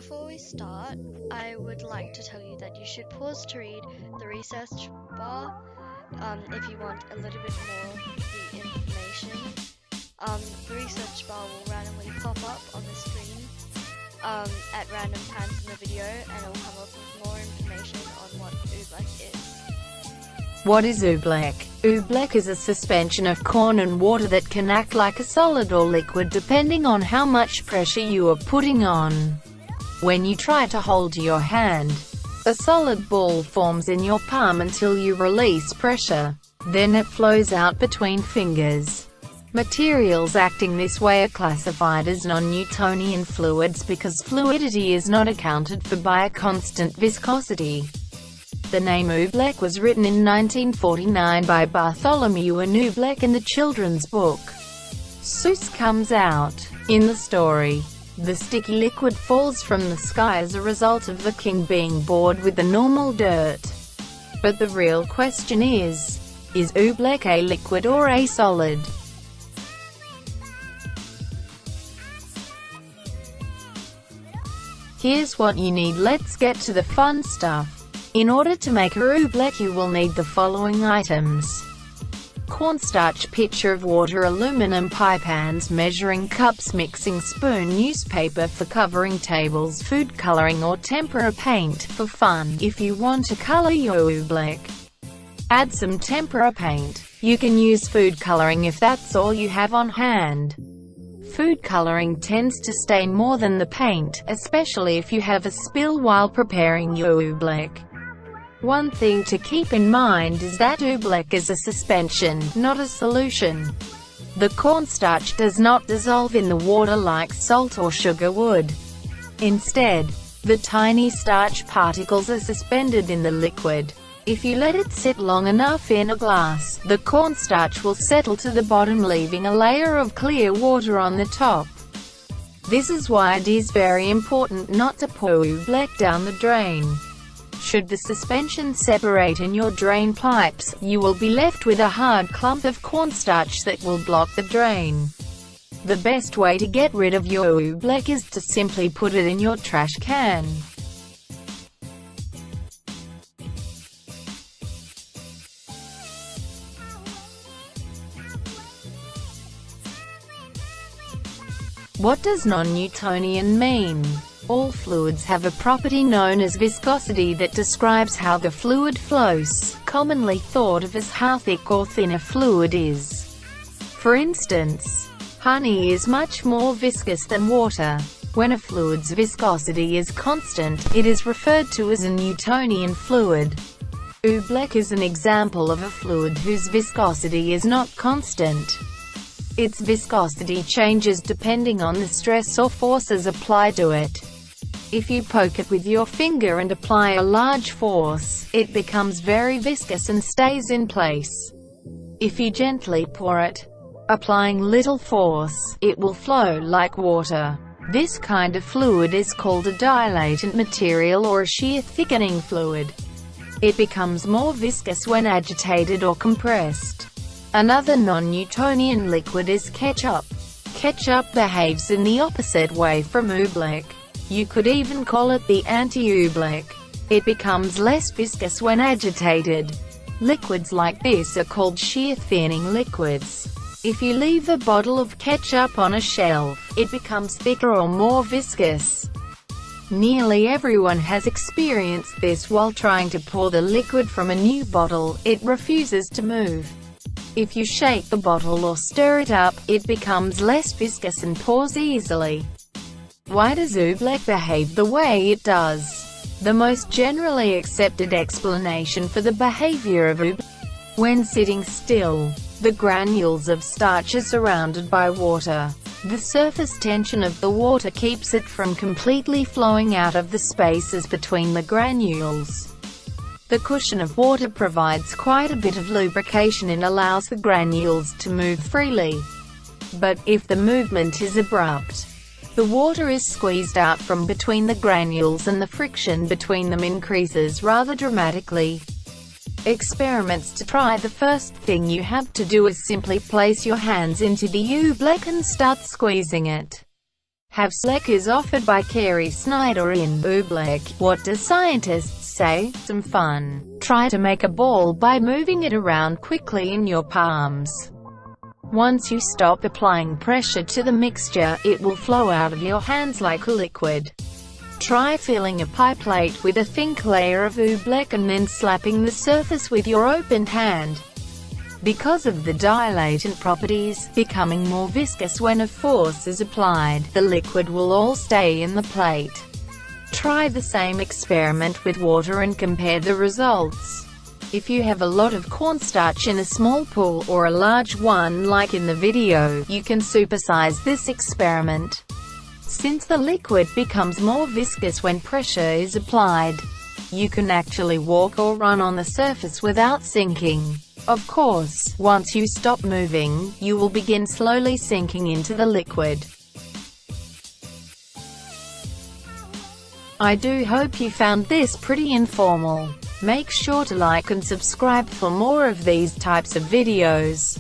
Before we start, I would like to tell you that you should pause to read the research bar if you want a little bit more of the information. The research bar will randomly pop up on the screen at random times in the video, and it will come up with more information on what oobleck is. What is oobleck? Oobleck is a suspension of corn and water that can act like a solid or liquid depending on how much pressure you are putting on. When you try to hold your hand, a solid ball forms in your palm until you release pressure. Then it flows out between fingers. Materials acting this way are classified as non-Newtonian fluids because fluidity is not accounted for by a constant viscosity. The name Oobleck was written in 1949 by Bartholomew Oobleck in the children's book Seuss Comes Out. In the story, the sticky liquid falls from the sky as a result of the king being bored with the normal dirt. But the real question is Oobleck a liquid or a solid? Here's what you need. Let's get to the fun stuff. In order to make a oobleck, you will need the following items: cornstarch, pitcher of water, aluminum pie pans, measuring cups, mixing spoon, newspaper for covering tables, food coloring or tempera paint for fun. If you want to color your oobleck, add some tempera paint. You can use food coloring if that's all you have on hand. Food coloring tends to stain more than the paint, especially if you have a spill while preparing your oobleck. One thing to keep in mind is that oobleck is a suspension, not a solution. The cornstarch does not dissolve in the water like salt or sugar would. Instead, the tiny starch particles are suspended in the liquid. If you let it sit long enough in a glass, the cornstarch will settle to the bottom, leaving a layer of clear water on the top. This is why it is very important not to pour oobleck down the drain. Should the suspension separate in your drain pipes, you will be left with a hard clump of cornstarch that will block the drain. The best way to get rid of your oobleck is to simply put it in your trash can. What does non-Newtonian mean? All fluids have a property known as viscosity that describes how the fluid flows, commonly thought of as how thick or thin a fluid is. For instance, honey is much more viscous than water. When a fluid's viscosity is constant, it is referred to as a Newtonian fluid. Oobleck is an example of a fluid whose viscosity is not constant. Its viscosity changes depending on the stress or forces applied to it. If you poke it with your finger and apply a large force, it becomes very viscous and stays in place. If you gently pour it, applying little force, it will flow like water. This kind of fluid is called a dilatant material or a shear thickening fluid. It becomes more viscous when agitated or compressed. Another non-Newtonian liquid is ketchup. Ketchup behaves in the opposite way from oobleck. You could even call it the anti-oobleck. It becomes less viscous when agitated. Liquids like this are called shear thinning liquids. If you leave a bottle of ketchup on a shelf, it becomes thicker or more viscous. Nearly everyone has experienced this while trying to pour the liquid from a new bottle. It refuses to move. If you shake the bottle or stir it up, it becomes less viscous and pours easily. Why does oobleck behave the way it does? The most generally accepted explanation for the behavior of oobleck: when sitting still, the granules of starch are surrounded by water. The surface tension of the water keeps it from completely flowing out of the spaces between the granules. The cushion of water provides quite a bit of lubrication and allows the granules to move freely. But if the movement is abrupt, the water is squeezed out from between the granules and the friction between them increases rather dramatically. Experiments to try. The first thing you have to do is simply place your hands into the oobleck and start squeezing it. Have Sleck is offered by Carrie Snyder in Oobleck. What do scientists say? Some fun. Try to make a ball by moving it around quickly in your palms. Once you stop applying pressure to the mixture, it will flow out of your hands like a liquid. Try filling a pie plate with a thick layer of Oobleck and then slapping the surface with your open hand. Because of the dilatant properties, becoming more viscous when a force is applied, the liquid will all stay in the plate. Try the same experiment with water and compare the results. If you have a lot of cornstarch in a small pool or a large one like in the video, you can supersize this experiment. Since the liquid becomes more viscous when pressure is applied, you can actually walk or run on the surface without sinking. Of course, once you stop moving, you will begin slowly sinking into the liquid. I do hope you found this pretty informal. Make sure to like and subscribe for more of these types of videos.